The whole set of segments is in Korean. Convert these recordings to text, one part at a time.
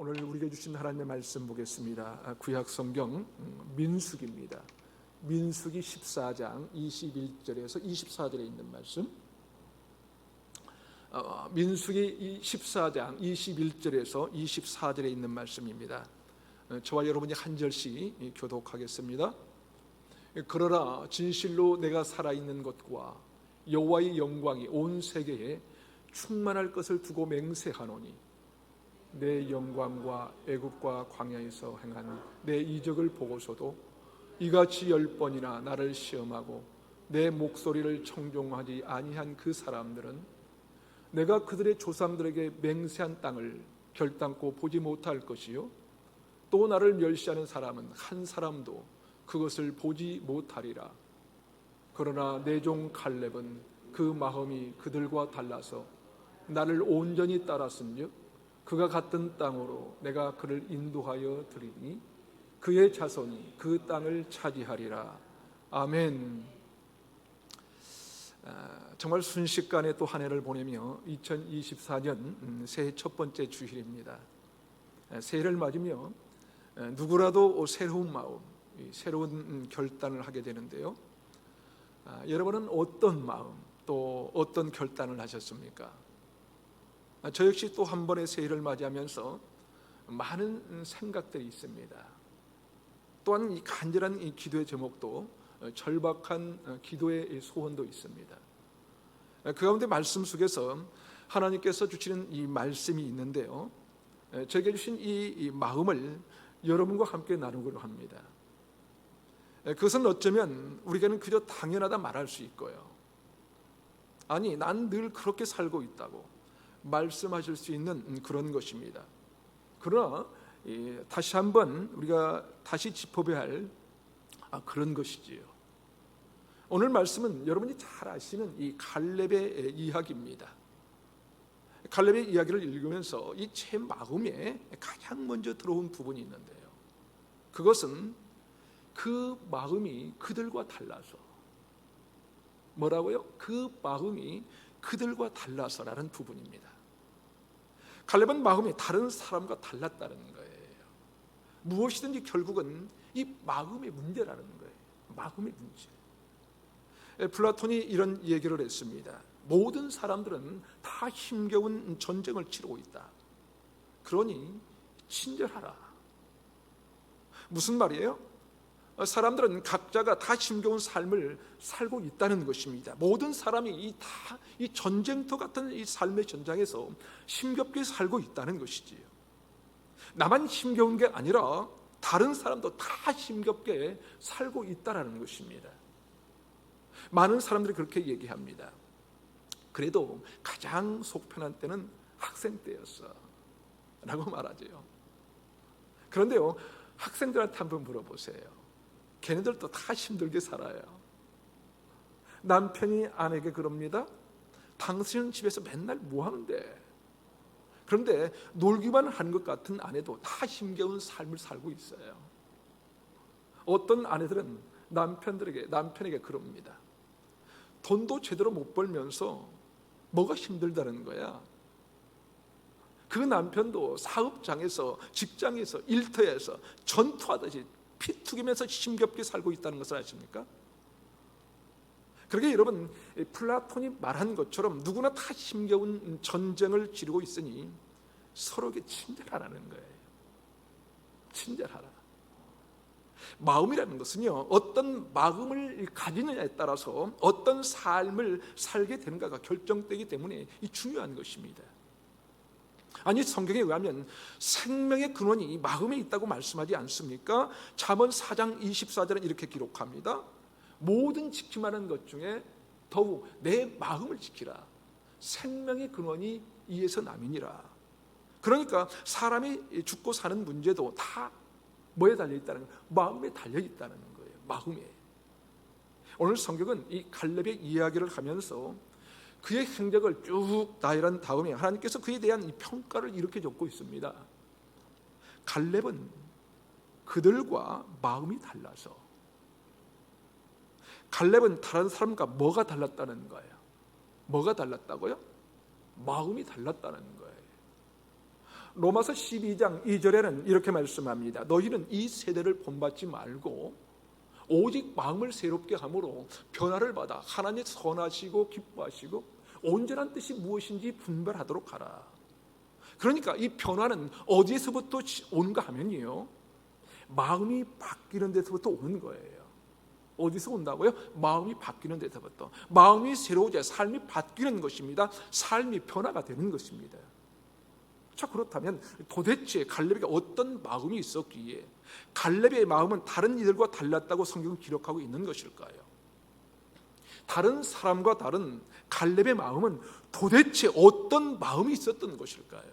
오늘 우리에게 주신 하나님의 말씀 보겠습니다. 구약 성경 민수기입니다. 민수기 14장 21절에서 24절에 있는 말씀. 민수기 14장 21절에서 24절에 있는 말씀입니다. 저와 여러분이 한 절씩 교독하겠습니다. 그러나 진실로 내가 살아있는 것과 여호와의 영광이 온 세계에 충만할 것을 두고 맹세하노니 내 영광과 애굽과 광야에서 행한 내 이적을 보고서도 이같이 10번이나 나를 시험하고 내 목소리를 청종하지 아니한 그 사람들은 내가 그들의 조상들에게 맹세한 땅을 결단코 보지 못할 것이요 또 나를 멸시하는 사람은 한 사람도 그것을 보지 못하리라. 그러나 내 종 갈렙은 그 마음이 그들과 달라서 나를 온전히 따랐은즉 그가 갔던 땅으로 내가 그를 인도하여 드리니 그의 자손이 그 땅을 차지하리라. 아멘. 정말 순식간에 또 한 해를 보내며 2024년 새해 첫 번째 주일입니다. 새해를 맞으며 누구라도 새로운 마음, 새로운 결단을 하게 되는데요. 여러분은 어떤 마음 또 어떤 결단을 하셨습니까? 저 역시 또 한 번의 새해를 맞이하면서 많은 생각들이 있습니다. 또한 이 간절한 이 기도의 제목도 절박한 기도의 소원도 있습니다. 그 가운데 말씀 속에서 하나님께서 주시는 이 말씀이 있는데요, 저에게 주신 이 마음을 여러분과 함께 나누기로 합니다. 그것은 어쩌면 우리에게는 그저 당연하다 말할 수 있고요, 아니 난 늘 그렇게 살고 있다고 말씀하실 수 있는 그런 것입니다. 그러나 다시 한번 우리가 다시 짚어봐야 할 그런 것이지요. 오늘 말씀은 여러분이 잘 아시는 이 갈렙의 이야기입니다. 갈렙의 이야기를 읽으면서 이 제 마음에 가장 먼저 들어온 부분이 있는데요, 그것은 그 마음이 그들과 달라서, 뭐라고요? 그 마음이 그들과 달라서라는 부분입니다. 갈렙은 마음이 다른 사람과 달랐다는 거예요. 무엇이든지 결국은 이 마음의 문제라는 거예요. 마음의 문제. 플라톤이 이런 얘기를 했습니다. 모든 사람들은 다 힘겨운 전쟁을 치르고 있다. 그러니 친절하라. 무슨 말이에요? 사람들은 각자가 다 힘겨운 삶을 살고 있다는 것입니다. 모든 사람이 다 이 전쟁터 같은 이 삶의 전장에서 힘겹게 살고 있다는 것이지요. 나만 힘겨운 게 아니라 다른 사람도 다 힘겹게 살고 있다는 것입니다. 많은 사람들이 그렇게 얘기합니다. 그래도 가장 속 편한 때는 학생 때였어 라고 말하죠. 그런데요, 학생들한테 한번 물어보세요. 걔네들도 다 힘들게 살아요. 남편이 아내에게 그럽니다. 당신은 집에서 맨날 뭐 하는데? 그런데 놀기만 하는 것 같은 아내도 다 힘겨운 삶을 살고 있어요. 어떤 아내들은 남편에게 그럽니다. 돈도 제대로 못 벌면서 뭐가 힘들다는 거야? 그 남편도 사업장에서, 직장에서, 일터에서 전투하듯이 피 튀기면서 힘겹게 살고 있다는 것을 아십니까? 그러게 여러분, 플라톤이 말한 것처럼 누구나 다 힘겨운 전쟁을 치르고 있으니 서로에게 친절하라는 거예요. 친절하라. 마음이라는 것은요, 어떤 마음을 가지느냐에 따라서 어떤 삶을 살게 되는가가 결정되기 때문에 이 중요한 것입니다. 아니, 성경에 의하면 생명의 근원이 마음에 있다고 말씀하지 않습니까? 잠언 4장 24절은 이렇게 기록합니다. 모든 지키만한 것 중에 더욱 내 마음을 지키라. 생명의 근원이 이에서 남이니라. 그러니까 사람이 죽고 사는 문제도 다 뭐에 달려있다는 거예요? 마음에 달려있다는 거예요. 마음에. 오늘 성경은 이 갈렙의 이야기를 하면서 그의 행적을 쭉 나열한 다음에 하나님께서 그에 대한 이 평가를 이렇게 적고 있습니다. 갈렙은 그들과 마음이 달라서. 갈렙은 다른 사람과 뭐가 달랐다는 거예요? 뭐가 달랐다고요? 마음이 달랐다는 거예요. 로마서 12장 2절에는 이렇게 말씀합니다. 너희는 이 세대를 본받지 말고 오직 마음을 새롭게 함으로 변화를 받아 하나님의 선하시고 기뻐하시고 온전한 뜻이 무엇인지 분별하도록 하라. 그러니까 이 변화는 어디에서부터 오는가 하면요, 마음이 바뀌는 데서부터 오는 거예요. 어디서 온다고요? 마음이 바뀌는 데서부터. 마음이 새로워져야 삶이 바뀌는 것입니다. 삶이 변화가 되는 것입니다. 자, 그렇다면 도대체 갈렙에게 어떤 마음이 있었기에 갈렙의 마음은 다른 이들과 달랐다고 성경은 기록하고 있는 것일까요? 다른 사람과 다른 갈렙의 마음은 도대체 어떤 마음이 있었던 것일까요?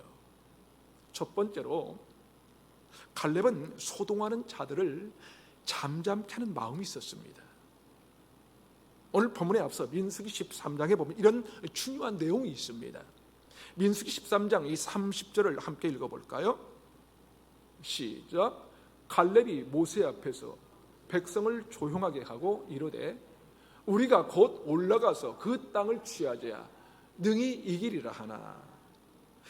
첫 번째로 갈렙은 소동하는 자들을 잠잠케 하는 마음이 있었습니다. 오늘 본문에 앞서 민수기 13장에 보면 이런 중요한 내용이 있습니다. 민수기 13장 이 30절을 함께 읽어볼까요? 시작. 갈렙이 모세 앞에서 백성을 조용하게 하고 이르되 우리가 곧 올라가서 그 땅을 취하자 능히 이기리라 하나.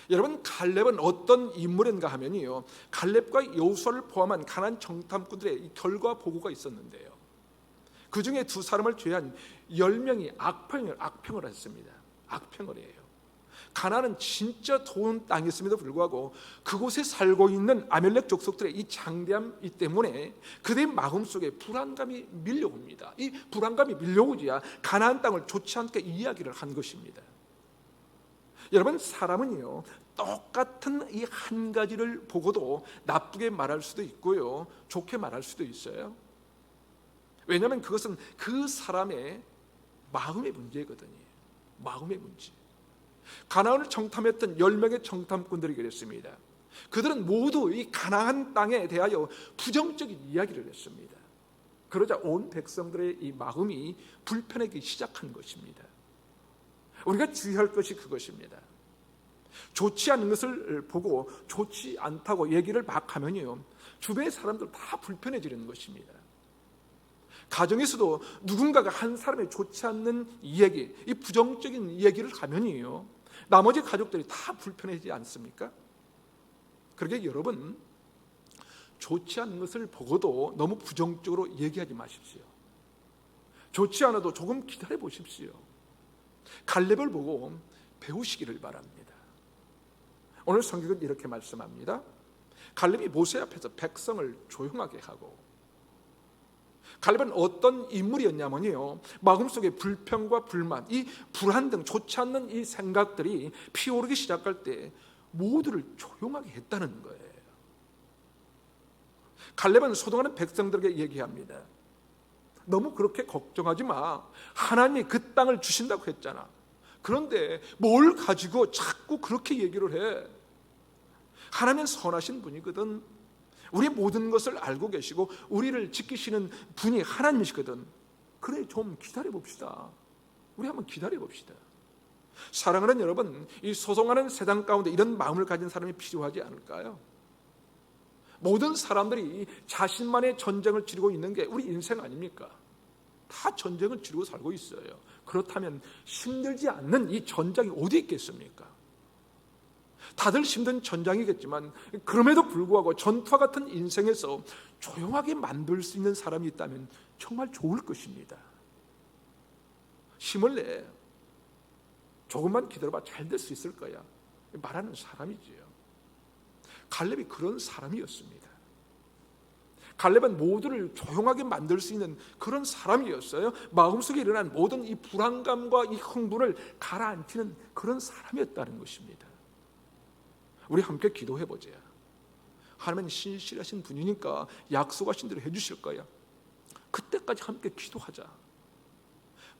여러분, 갈렙은 어떤 인물인가 하면요, 갈렙과 여호수아를 포함한 가나안 정탐꾼들의 이 결과 보고가 있었는데요, 그 중에 두 사람을 제외한 10명이 악평을 했습니다. 악평을 해요. 가나안은 진짜 좋은 땅이었음에도 불구하고 그곳에 살고 있는 아멜렉 족속들의 이 장대함 때문에 그들의 마음속에 불안감이 밀려옵니다. 이 불안감이 밀려오지야 가나안 땅을 좋지 않게 이야기를 한 것입니다. 여러분, 사람은요, 똑같은 이 한 가지를 보고도 나쁘게 말할 수도 있고요, 좋게 말할 수도 있어요. 왜냐하면 그것은 그 사람의 마음의 문제거든요. 마음의 문제. 가나안을 정탐했던 10명의 정탐꾼들이 그랬습니다. 그들은 모두 이 가나안 땅에 대하여 부정적인 이야기를 했습니다. 그러자 온 백성들의 이 마음이 불편하기 시작한 것입니다. 우리가 주의할 것이 그것입니다. 좋지 않은 것을 보고 좋지 않다고 얘기를 막 하면요, 주변의 사람들 다 불편해지는 것입니다. 가정에서도 누군가가 한 사람의 좋지 않는 이야기, 이 부정적인 이야기를 하면요, 나머지 가족들이 다 불편해지지 않습니까? 그러게 여러분, 좋지 않은 것을 보고도 너무 부정적으로 얘기하지 마십시오. 좋지 않아도 조금 기다려 보십시오. 갈렙을 보고 배우시기를 바랍니다. 오늘 성경은 이렇게 말씀합니다. 갈렙이 모세 앞에서 백성을 조용하게 하고, 갈렙은 어떤 인물이었냐면요, 마음속에 불평과 불만, 이 불안 등 좋지 않는 이 생각들이 피어오르기 시작할 때 모두를 조용하게 했다는 거예요. 갈렙은 소동하는 백성들에게 얘기합니다. 너무 그렇게 걱정하지 마. 하나님이 그 땅을 주신다고 했잖아. 그런데 뭘 가지고 자꾸 그렇게 얘기를 해? 하나님은 선하신 분이거든. 우리 모든 것을 알고 계시고 우리를 지키시는 분이 하나님이시거든. 그래, 좀 기다려 봅시다. 우리 한번 기다려 봅시다. 사랑하는 여러분, 이 소송하는 세상 가운데 이런 마음을 가진 사람이 필요하지 않을까요? 모든 사람들이 자신만의 전쟁을 치르고 있는 게 우리 인생 아닙니까? 다 전쟁을 치르고 살고 있어요. 그렇다면 힘들지 않는 이 전장이 어디 있겠습니까? 다들 힘든 전장이겠지만 그럼에도 불구하고 전투와 같은 인생에서 조용하게 만들 수 있는 사람이 있다면 정말 좋을 것입니다. 힘을 내. 조금만 기다려봐. 잘 될 수 있을 거야. 말하는 사람이지요. 갈렙이 그런 사람이었습니다. 갈렙은 모두를 조용하게 만들 수 있는 그런 사람이었어요. 마음속에 일어난 모든 이 불안감과 이 흥분을 가라앉히는 그런 사람이었다는 것입니다. 우리 함께 기도해보자. 하나님은 신실하신 분이니까 약속하신 대로 해주실 거야. 그때까지 함께 기도하자.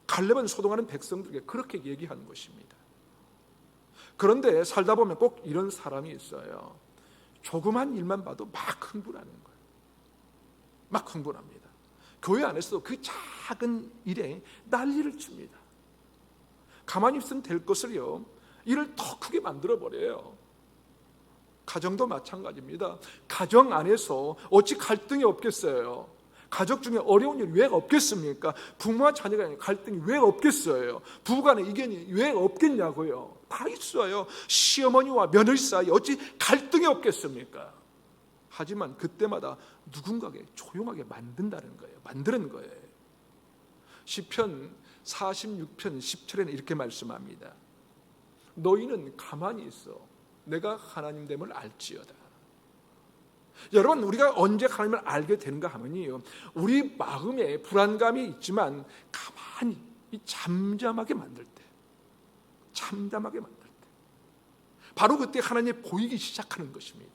갈렙은 소동하는 백성들에게 그렇게 얘기하는 것입니다. 그런데 살다 보면 꼭 이런 사람이 있어요. 조그만 일만 봐도 막 흥분하는 거예요. 막 흥분합니다. 교회 안에서도 그 작은 일에 난리를 칩니다. 가만히 있으면 될 것을요, 일을 더 크게 만들어버려요. 가정도 마찬가지입니다. 가정 안에서 어찌 갈등이 없겠어요? 가족 중에 어려운 일이 왜 없겠습니까? 부모와 자녀 간의 갈등이 왜 없겠어요? 부부 간의 이견이 왜 없겠냐고요? 다 있어요. 시어머니와 며느리 사이에 어찌 갈등이 없겠습니까? 하지만 그때마다 누군가에게 조용하게 만드는 거예요. 시편 46편 10절에는 이렇게 말씀합니다. 너희는 가만히 있어 내가 하나님 됨을 알지어다. 여러분, 우리가 언제 하나님을 알게 되는가 하면요, 우리 마음에 불안감이 있지만 가만히 잠잠하게 만들 때, 바로 그때 하나님이 보이기 시작하는 것입니다.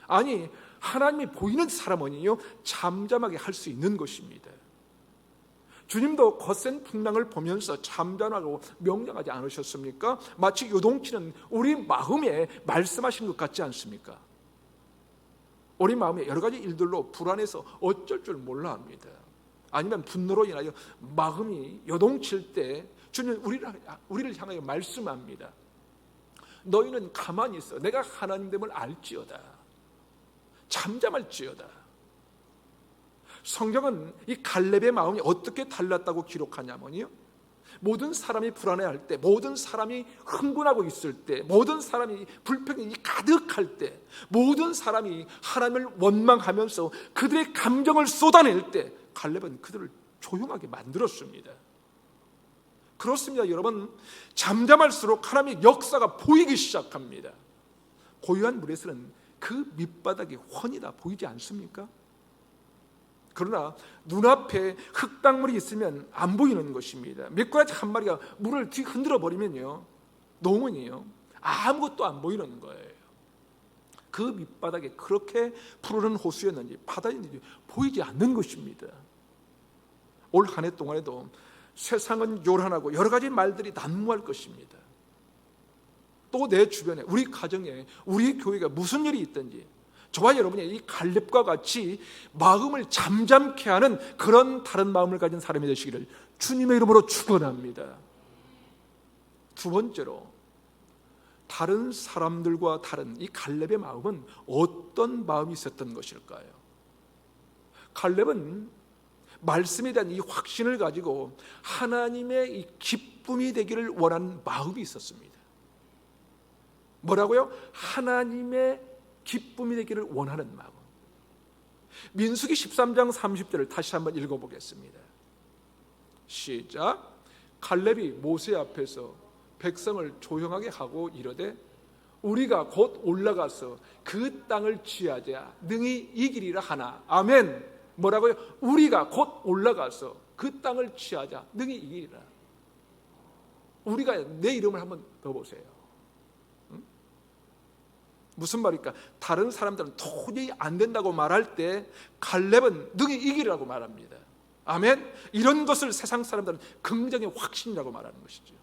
아니, 하나님이 보이는 사람은요 잠잠하게 할 수 있는 것입니다. 주님도 거센 풍랑을 보면서 잠잠하고 명령하지 않으셨습니까? 마치 요동치는 우리 마음에 말씀하신 것 같지 않습니까? 우리 마음에 여러 가지 일들로 불안해서 어쩔 줄 몰라 합니다. 아니면 분노로 인하여 마음이 요동칠 때 주님은 우리를 향하여 말씀합니다. 너희는 가만히 있어 내가 하나님 됨을 알지어다. 잠잠할지어다. 성경은 이 갈렙의 마음이 어떻게 달랐다고 기록하냐면요, 모든 사람이 불안해할 때, 모든 사람이 흥분하고 있을 때, 모든 사람이 불평이 가득할 때, 모든 사람이 하나님을 원망하면서 그들의 감정을 쏟아낼 때 갈렙은 그들을 조용하게 만들었습니다. 그렇습니다. 여러분, 잠잠할수록 하나님의 역사가 보이기 시작합니다. 고요한 물에서는 그 밑바닥이 훤히 다 보이지 않습니까? 그러나 눈앞에 흙탕물이 있으면 안 보이는 것입니다. 미꾸라지 한 마리가 물을 뒤 흔들어 버리면요, 농은요 아무것도 안 보이는 거예요. 그 밑바닥에 그렇게 푸르른 호수였는지 바다였는지 보이지 않는 것입니다. 올 한 해 동안에도 세상은 요란하고 여러 가지 말들이 난무할 것입니다. 또 내 주변에, 우리 가정에, 우리 교회가 무슨 일이 있든지 저와 여러분이 이 갈렙과 같이 마음을 잠잠케 하는 그런 다른 마음을 가진 사람이 되시기를 주님의 이름으로 축원합니다. 두 번째로, 다른 사람들과 다른 이 갈렙의 마음은 어떤 마음이 있었던 것일까요? 갈렙은 말씀에 대한 이 확신을 가지고 하나님의 이 기쁨이 되기를 원하는 마음이 있었습니다. 뭐라고요? 하나님의 기쁨이 되기를 원하는 마음. 민수기 13장 30절을 다시 한번 읽어보겠습니다. 시작. 갈렙이 모세 앞에서 백성을 조용하게 하고 이르되 우리가 곧 올라가서 그 땅을 취하자 능히 이기리라 하나. 아멘. 뭐라고요? 우리가 곧 올라가서 그 땅을 취하자 능히 이기리라. 우리가, 내 이름을 한번 더 보세요. 무슨 말일까? 다른 사람들은 도저히 안 된다고 말할 때 갈렙은 능히 이기라고 말합니다. 아멘. 이런 것을 세상 사람들은 긍정의 확신이라고 말하는 것이죠.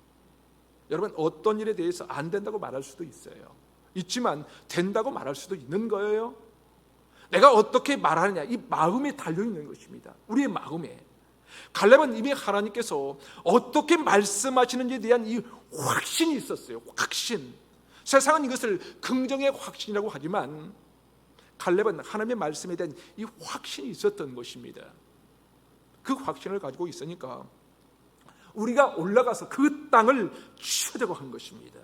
여러분, 어떤 일에 대해서 안 된다고 말할 수도 있어요. 있지만 된다고 말할 수도 있는 거예요. 내가 어떻게 말하느냐, 이 마음에 달려있는 것입니다. 우리의 마음에. 갈렙은 이미 하나님께서 어떻게 말씀하시는지에 대한 이 확신이 있었어요. 확신. 세상은 이것을 긍정의 확신이라고 하지만 갈렙은 하나님의 말씀에 대한 이 확신이 있었던 것입니다. 그 확신을 가지고 있으니까 우리가 올라가서 그 땅을 취하자고 한 것입니다.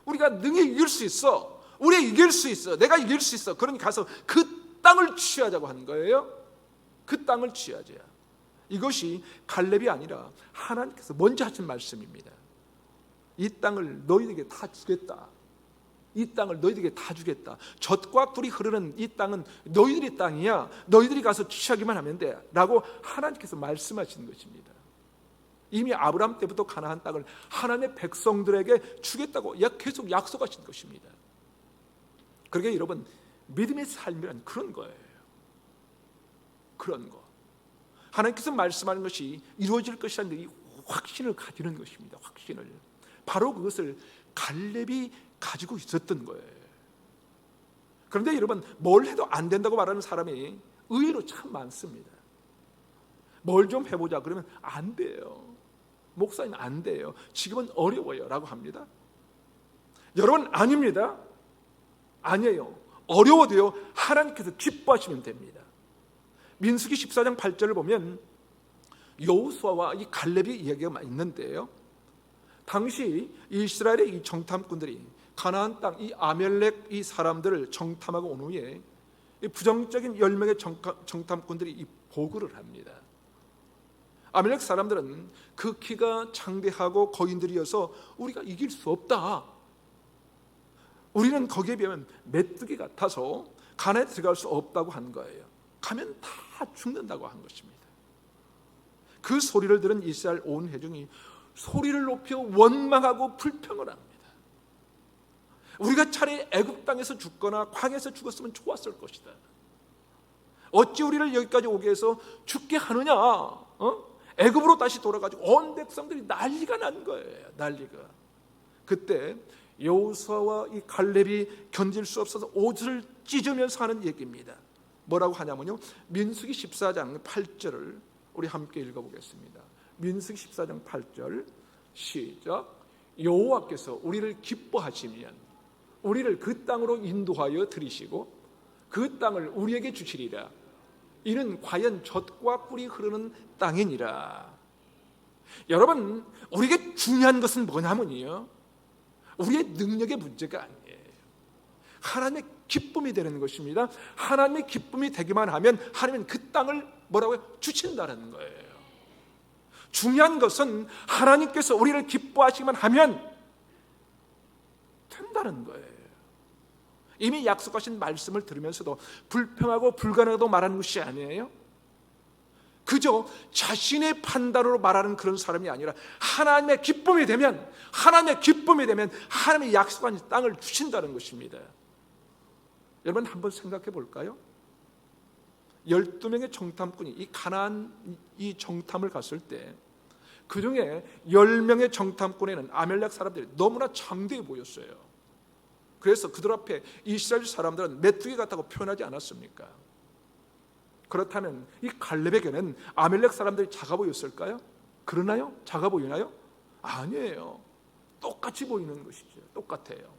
우리가 능히 이길 수 있어. 우리가 이길 수 있어. 내가 이길 수 있어. 그러니 가서 그 땅을 취하자고 한 거예요. 그 땅을 취하자. 이것이 갈렙이 아니라 하나님께서 먼저 하신 말씀입니다. 이 땅을 너희에게 다 주겠다. 이 땅을 너희들에게 다 주겠다. 젖과 꿀이 흐르는 이 땅은 너희들의 땅이야. 너희들이 가서 취하기만 하면 돼 라고 하나님께서 말씀하신 것입니다. 이미 아브라함 때부터 가나안 땅을 하나님의 백성들에게 주겠다고 계속 약속하신 것입니다. 그러게 여러분, 믿음의 삶이란 그런 거예요. 그런 거. 하나님께서 말씀하는 것이 이루어질 것이라는 이 확신을 가지는 것입니다. 확신을. 바로 그것을 갈렙이 가지고 있었던 거예요. 그런데 여러분, 뭘 해도 안 된다고 말하는 사람이 의외로 참 많습니다. 뭘 좀 해보자 그러면 안 돼요. 목사님 안 돼요. 지금은 어려워요 라고 합니다. 여러분, 아닙니다. 아니에요. 어려워도요 하나님께서 기뻐하시면 됩니다. 민수기 14장 8절을 보면 여호수아와 이 갈렙의 이야기가 있는데요, 당시 이스라엘의 이 정탐꾼들이 가나안 땅 이 아멜렉 이 사람들을 정탐하고 온 후에 이 부정적인 10명의 정탐꾼들이 이 보고를 합니다. 아멜렉 사람들은 그 키가 장대하고 거인들이어서 우리가 이길 수 없다. 우리는 거기에 비하면 메뚜기 같아서 가나안에 들어갈 수 없다고 한 거예요. 가면 다 죽는다고 한 것입니다. 그 소리를 들은 이스라엘 온 회중이 소리를 높여 원망하고 불평을 합니다. 우리가 차라리 애굽 땅에서 죽거나 광야에서 죽었으면 좋았을 것이다. 어찌 우리를 여기까지 오게 해서 죽게 하느냐? 애굽으로 다시 돌아가지고 온 백성들이 난리가 난 거예요. 난리가. 그때 여호수아와 이 갈렙이 견딜 수 없어서 옷을 찢으면서 하는 얘기입니다. 뭐라고 하냐면요, 민수기 14장 8절을 우리 함께 읽어보겠습니다. 민수기 14장 8절 시작. 여호와께서 우리를 기뻐하시면 우리를 그 땅으로 인도하여 들이시고 그 땅을 우리에게 주시리라. 이는 과연 젖과 꿀이 흐르는 땅이니라. 여러분, 우리에게 중요한 것은 뭐냐면요, 우리의 능력의 문제가 아니에요. 하나님의 기쁨이 되는 것입니다. 하나님의 기쁨이 되기만 하면 하나님은 그 땅을 뭐라고요? 주신다는 거예요. 중요한 것은 하나님께서 우리를 기뻐하시기만 하면 된다는 거예요. 이미 약속하신 말씀을 들으면서도 불평하고 불가능하다고 말하는 것이 아니에요. 그저 자신의 판단으로 말하는 그런 사람이 아니라 하나님의 기쁨이 되면 하나님의 약속한 땅을 주신다는 것입니다. 여러분 한번 생각해 볼까요? 12명의 정탐꾼이 이 가나안 이 정탐을 갔을 때 그 중에 10명의 정탐꾼에는 아멜렉 사람들이 너무나 장대해 보였어요. 그래서 그들 앞에 이스라엘 사람들은 메뚜기 같다고 표현하지 않았습니까? 그렇다면 이 갈렙에게는 아멜렉 사람들이 작아 보였을까요? 그러나요? 작아 보이나요? 아니에요. 똑같이 보이는 것이죠. 똑같아요.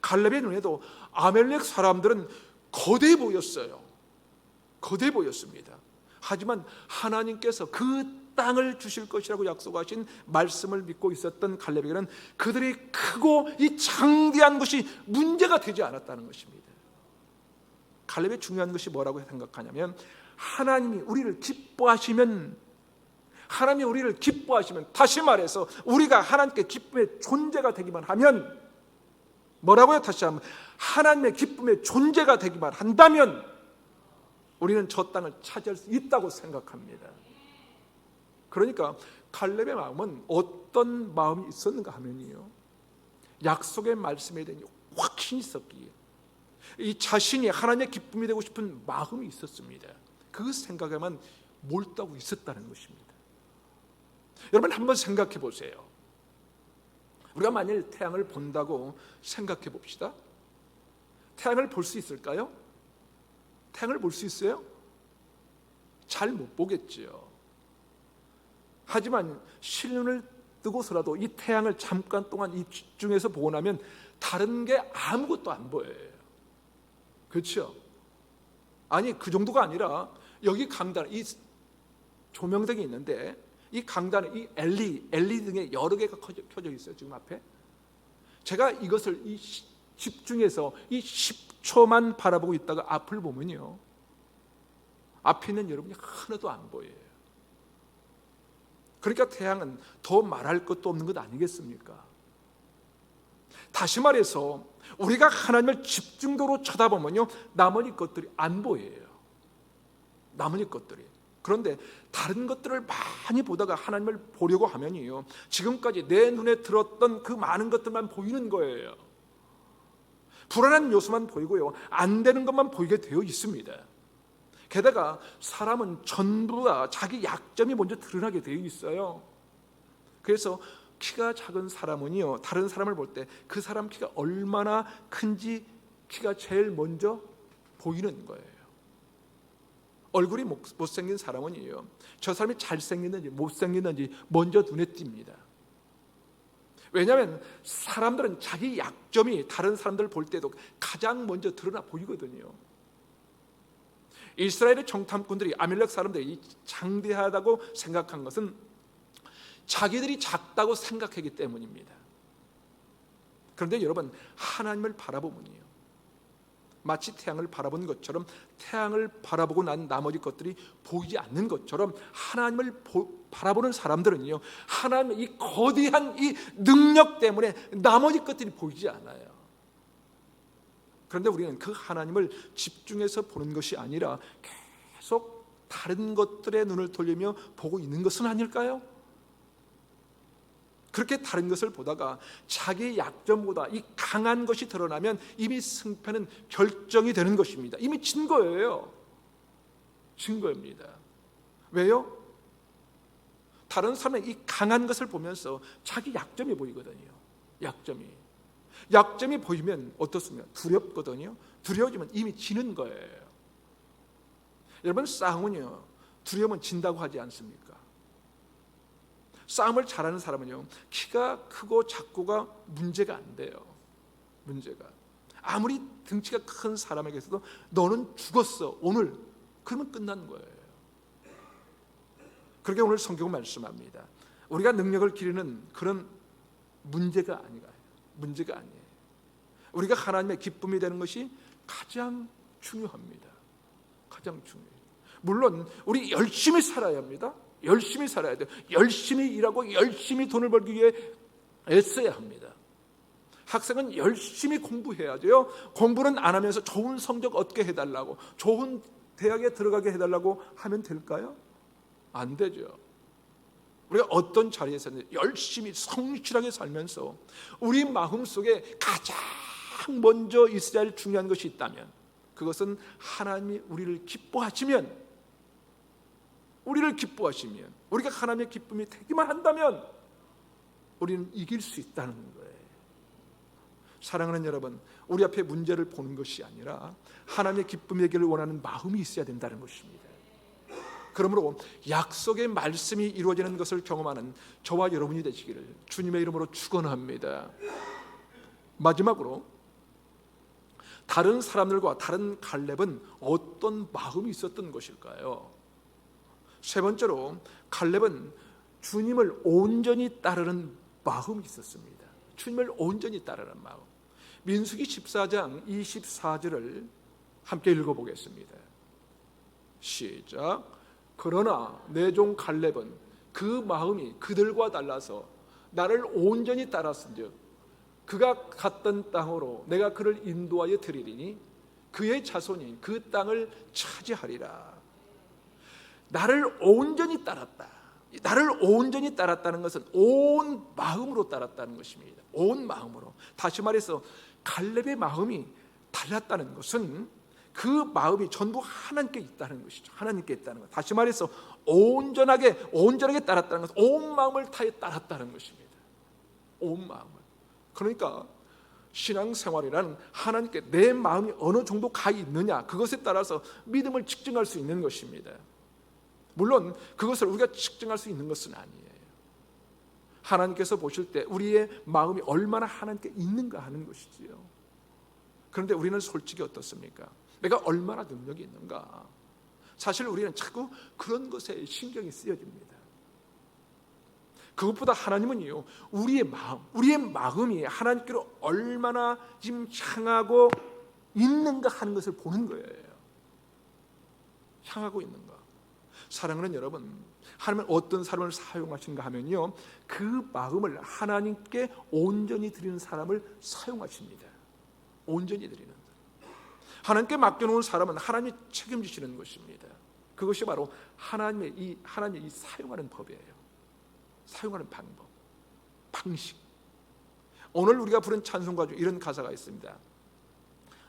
갈렙의 눈에도 아멜렉 사람들은 거대해 보였어요. 거대해 보였습니다. 하지만 하나님께서 그 땅을 주실 것이라고 약속하신 말씀을 믿고 있었던 갈렙에게는 그들이 크고 이 장대한 것이 문제가 되지 않았다는 것입니다. 갈렙의 중요한 것이 뭐라고 생각하냐면 하나님이 우리를 기뻐하시면 다시 말해서 우리가 하나님께 기쁨의 존재가 되기만 하면 뭐라고요? 다시 한번 하나님의 기쁨의 존재가 되기만 한다면 우리는 저 땅을 차지할 수 있다고 생각합니다. 그러니까 갈렙의 마음은 어떤 마음이 있었는가 하면요, 약속의 말씀에 대한 확신이 있었기에 이 자신이 하나님의 기쁨이 되고 싶은 마음이 있었습니다. 그 생각에만 몰두하고 있었다는 것입니다. 여러분 한번 생각해 보세요. 우리가 만일 태양을 본다고 생각해 봅시다. 태양을 볼 수 있을까요? 태양을 볼 수 있어요? 잘 못 보겠지요. 하지만 실눈을 뜨고서라도 이 태양을 잠깐 동안 이 집중해서 보고 나면 다른 게 아무것도 안 보여요. 그렇죠? 아니 그 정도가 아니라 여기 강단, 이 조명등이 있는데 이 강단에 이 LED 등에 여러 개가 켜져 있어요. 지금 앞에 제가 이것을 집중해서 이 10초만 바라보고 있다가 앞을 보면요, 앞에 있는 여러분이 하나도 안 보여요. 그러니까 태양은 더 말할 것도 없는 것 아니겠습니까? 다시 말해서 우리가 하나님을 집중도로 쳐다보면요, 나머지 것들이 안 보여요. 나머지 것들이. 그런데 다른 것들을 많이 보다가 하나님을 보려고 하면요, 지금까지 내 눈에 들었던 그 많은 것들만 보이는 거예요. 불안한 요소만 보이고요, 안 되는 것만 보이게 되어 있습니다. 게다가 사람은 전부 다 자기 약점이 먼저 드러나게 되어 있어요. 그래서 키가 작은 사람은요, 다른 사람을 볼 때 그 사람 키가 얼마나 큰지 키가 제일 먼저 보이는 거예요. 얼굴이 못생긴 사람은요, 저 사람이 잘생겼는지 못생겼는지 먼저 눈에 띕니다. 왜냐하면 사람들은 자기 약점이 다른 사람들 볼 때도 가장 먼저 드러나 보이거든요. 이스라엘의 정탐꾼들이 아멜렉 사람들이 장대하다고 생각한 것은 자기들이 작다고 생각하기 때문입니다. 그런데 여러분, 하나님을 바라보면요, 마치 태양을 바라본 것처럼 태양을 바라보고 난 나머지 것들이 보이지 않는 것처럼 하나님을 바라보는 사람들은요, 하나님의 이 거대한 이 능력 때문에 나머지 것들이 보이지 않아요. 그런데 우리는 그 하나님을 집중해서 보는 것이 아니라 계속 다른 것들의 눈을 돌리며 보고 있는 것은 아닐까요? 그렇게 다른 것을 보다가 자기의 약점보다 이 강한 것이 드러나면 이미 승패는 결정이 되는 것입니다. 이미 진 거예요. 진 거입니다. 왜요? 다른 사람의 이 강한 것을 보면서 자기 약점이 보이거든요. 약점이 보이면 어떻습니까? 두렵거든요. 두려워지면 이미 지는 거예요. 여러분, 싸움은요, 두려우면 진다고 하지 않습니까? 싸움을 잘하는 사람은요, 키가 크고 작고가 문제가 안 돼요. 문제가 아무리 등치가 큰 사람에게서도 너는 죽었어 오늘, 그러면 끝난 거예요. 그렇게 오늘 성경은 말씀합니다. 우리가 능력을 기르는 그런 문제가 아니에요. 우리가 하나님의 기쁨이 되는 것이 가장 중요합니다. 가장 중요해요. 물론 우리 열심히 살아야 합니다. 열심히 살아야 돼요. 열심히 일하고 열심히 돈을 벌기 위해 애써야 합니다. 학생은 열심히 공부해야 돼요. 공부는 안 하면서 좋은 성적 얻게 해달라고, 좋은 대학에 들어가게 해달라고 하면 될까요? 안 되죠. 우리가 어떤 자리에서는 열심히 성실하게 살면서 우리 마음속에 가장 먼저 있어야 할 중요한 것이 있다면, 그것은 하나님이 우리를 기뻐하시면, 우리가 하나님의 기쁨이 되기만 한다면 우리는 이길 수 있다는 거예요. 사랑하는 여러분, 우리 앞에 문제를 보는 것이 아니라 하나님의 기쁨이 되기를 원하는 마음이 있어야 된다는 것입니다. 그러므로 약속의 말씀이 이루어지는 것을 경험하는 저와 여러분이 되시기를 주님의 이름으로 축원합니다. 마지막으로, 다른 사람들과 다른 갈렙은 어떤 마음이 있었던 것일까요? 세 번째로, 갈렙은 주님을 온전히 따르는 마음이 있었습니다. 주님을 온전히 따르는 마음. 민수기 14장 24절을 함께 읽어보겠습니다. 시작. 그러나 내 종 갈렙은 그 마음이 그들과 달라서 나를 온전히 따랐은즉 그가 갔던 땅으로 내가 그를 인도하여 드리리니 그의 자손이 그 땅을 차지하리라. 나를 온전히 따랐다. 나를 온전히 따랐다는 것은 온 마음으로 따랐다는 것입니다. 온 마음으로. 다시 말해서 갈렙의 마음이 달랐다는 것은 그 마음이 전부 하나님께 있다는 것이죠. 하나님께 있다는 것. 다시 말해서 온전하게 따랐다는 것은 온 마음을 다해 따랐다는 것입니다. 온 마음을. 그러니까 신앙생활이란 하나님께 내 마음이 어느 정도 가 있느냐, 그것에 따라서 믿음을 측정할 수 있는 것입니다. 물론 그것을 우리가 측정할 수 있는 것은 아니에요. 하나님께서 보실 때 우리의 마음이 얼마나 하나님께 있는가 하는 것이지요. 그런데 우리는 솔직히 어떻습니까? 내가 얼마나 능력이 있는가? 사실 우리는 자꾸 그런 것에 신경이 쓰여집니다. 그것보다 하나님은요, 우리의 마음이 하나님께로 얼마나 지금 향하고 있는가 하는 것을 보는 거예요. 향하고 있는가. 사랑하는 여러분, 하나님은 어떤 사람을 사용하신가 하면요, 그 마음을 하나님께 온전히 드리는 사람을 사용하십니다. 온전히 드리는 사람. 하나님께 맡겨놓은 사람은 하나님이 책임지시는 것입니다. 그것이 바로 하나님이 사용하는 법이에요. 사용하는 방법, 방식. 오늘 우리가 부른 찬송가 중에 이런 가사가 있습니다.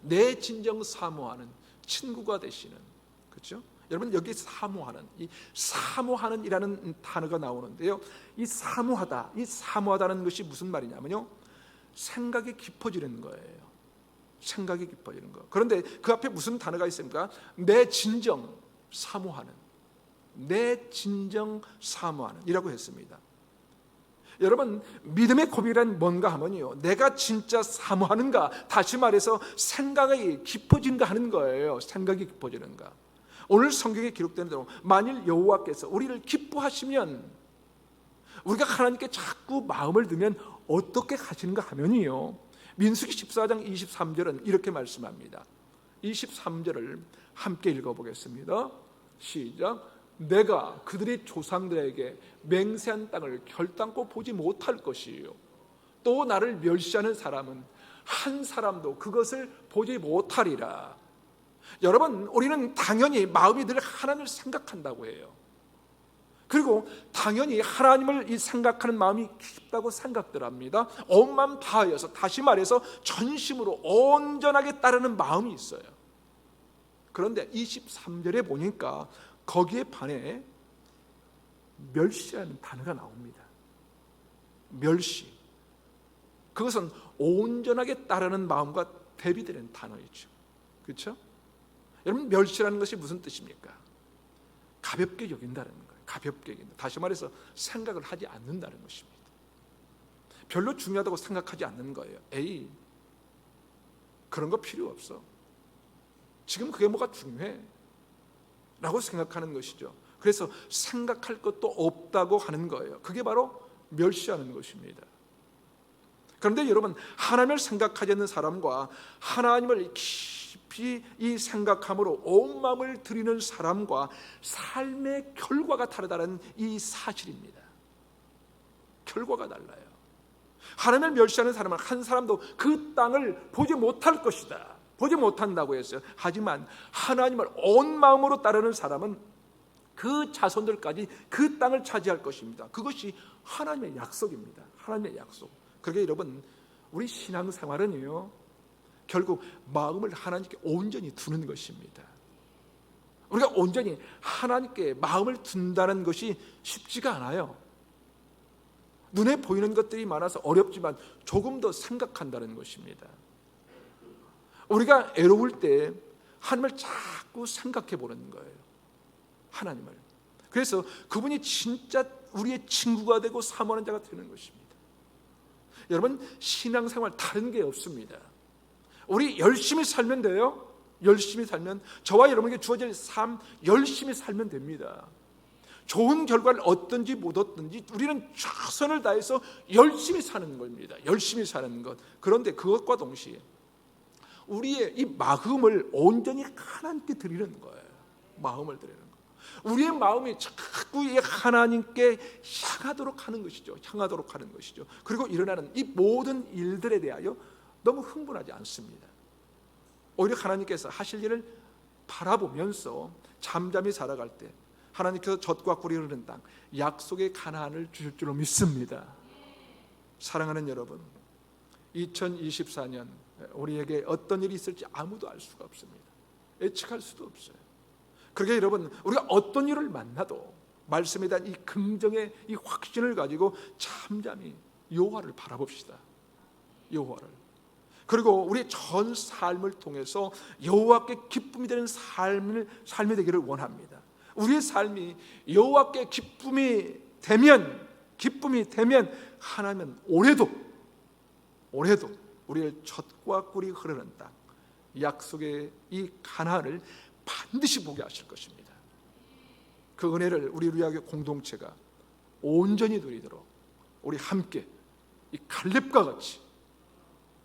내 진정 사모하는 친구가 되시는, 그렇죠? 여러분, 여기 사모하는이라는 단어가 나오는데요, 이 사모하다는 것이 무슨 말이냐면요, 생각이 깊어지는 거예요. 생각이 깊어지는 거. 그런데 그 앞에 무슨 단어가 있습니까? 내 진정 사모하는 이라고 했습니다. 여러분, 믿음의 고백이란 뭔가 하면요, 내가 진짜 사모하는가, 다시 말해서 생각이 깊어진가 하는 거예요. 생각이 깊어지는가. 오늘 성경에 기록된 대로 만일 여호와께서 우리를 기뻐하시면 우리가 하나님께 자꾸 마음을 두면 어떻게 하시는가 하면요, 민수기 14장 23절은 이렇게 말씀합니다. 23절을 함께 읽어보겠습니다. 시작. 내가 그들의 조상들에게 맹세한 땅을 결단코 보지 못할 것이요, 또 나를 멸시하는 사람은 한 사람도 그것을 보지 못하리라. 여러분, 우리는 당연히 마음이 늘 하나님을 생각한다고 해요. 그리고 당연히 하나님을 생각하는 마음이 깊다고 생각들 합니다. 온 마음 다하여서, 다시 말해서 전심으로 온전하게 따르는 마음이 있어요. 그런데 23절에 보니까 거기에 반해 멸시라는 단어가 나옵니다. 멸시. 그것은 온전하게 따르는 마음과 대비되는 단어이죠. 그렇죠? 여러분, 멸시라는 것이 무슨 뜻입니까? 가볍게 여긴다는 거예요. 가볍게 여긴다. 다시 말해서 생각을 하지 않는다는 것입니다. 별로 중요하다고 생각하지 않는 거예요. 에이, 그런 거 필요 없어. 지금 그게 뭐가 중요해? 라고 생각하는 것이죠. 그래서 생각할 것도 없다고 하는 거예요. 그게 바로 멸시하는 것입니다. 그런데 여러분, 하나님을 생각하지 않는 사람과 하나님을 깊이 이 생각함으로 온 마음을 드리는 사람과 삶의 결과가 다르다는 이 사실입니다. 결과가 달라요. 하나님을 멸시하는 사람은 한 사람도 그 땅을 보지 못할 것이다, 보지 못한다고 했어요. 하지만 하나님을 온 마음으로 따르는 사람은 그 자손들까지 그 땅을 차지할 것입니다. 그것이 하나님의 약속입니다. 하나님의 약속. 그러게 여러분, 우리 신앙생활은요, 결국 마음을 하나님께 온전히 두는 것입니다. 우리가 온전히 하나님께 마음을 둔다는 것이 쉽지가 않아요. 눈에 보이는 것들이 많아서 어렵지만 조금 더 생각한다는 것입니다. 우리가 애로울 때 하나님을 자꾸 생각해 보는 거예요. 하나님을. 그래서 그분이 진짜 우리의 친구가 되고 사모하는 자가 되는 것입니다. 여러분, 신앙생활 다른 게 없습니다. 우리 열심히 살면 돼요. 열심히 살면, 저와 여러분에게 주어질 삶 열심히 살면 됩니다. 좋은 결과를 얻든지 못 얻든지 우리는 최선을 다해서 열심히 사는 겁니다. 열심히 사는 것. 그런데 그것과 동시에 우리의 이 마음을 온전히 하나님께 드리는 거예요. 마음을 드리는 거예요. 우리의 마음이 자꾸 이 하나님께 향하도록 하는 것이죠. 향하도록 하는 것이죠. 그리고 일어나는 이 모든 일들에 대하여 너무 흥분하지 않습니다. 오히려 하나님께서 하실 일을 바라보면서 잠잠히 살아갈 때 하나님께서 젖과 꿀이 흐르는 땅, 약속의 가나안을 주실 줄로 믿습니다. 사랑하는 여러분, 2024년 우리에게 어떤 일이 있을지 아무도 알 수가 없습니다. 예측할 수도 없어요. 그러게 여러분, 우리가 어떤 일을 만나도 말씀에 대한 이 긍정의 이 확신을 가지고 잠잠히 여호와를 바라봅시다. 여호와를. 그리고 우리의 전 삶을 통해서 여호와께 기쁨이 되는 삶이 되기를 원합니다. 우리의 삶이 여호와께 기쁨이 되면 하나님은 올해도 우리의 젖과 꿀이 흐르는 땅, 약속의 이 가나안을 반드시 보게 하실 것입니다. 그 은혜를 우리 루야교회 공동체가 온전히 누리도록 우리 함께 이 갈렙과 같이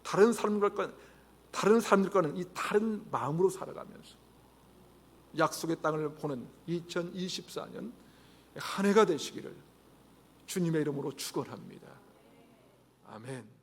다른 사람들과는 이 다른 마음으로 살아가면서 약속의 땅을 보는 2024년 한 해가 되시기를 주님의 이름으로 축원합니다. 아멘.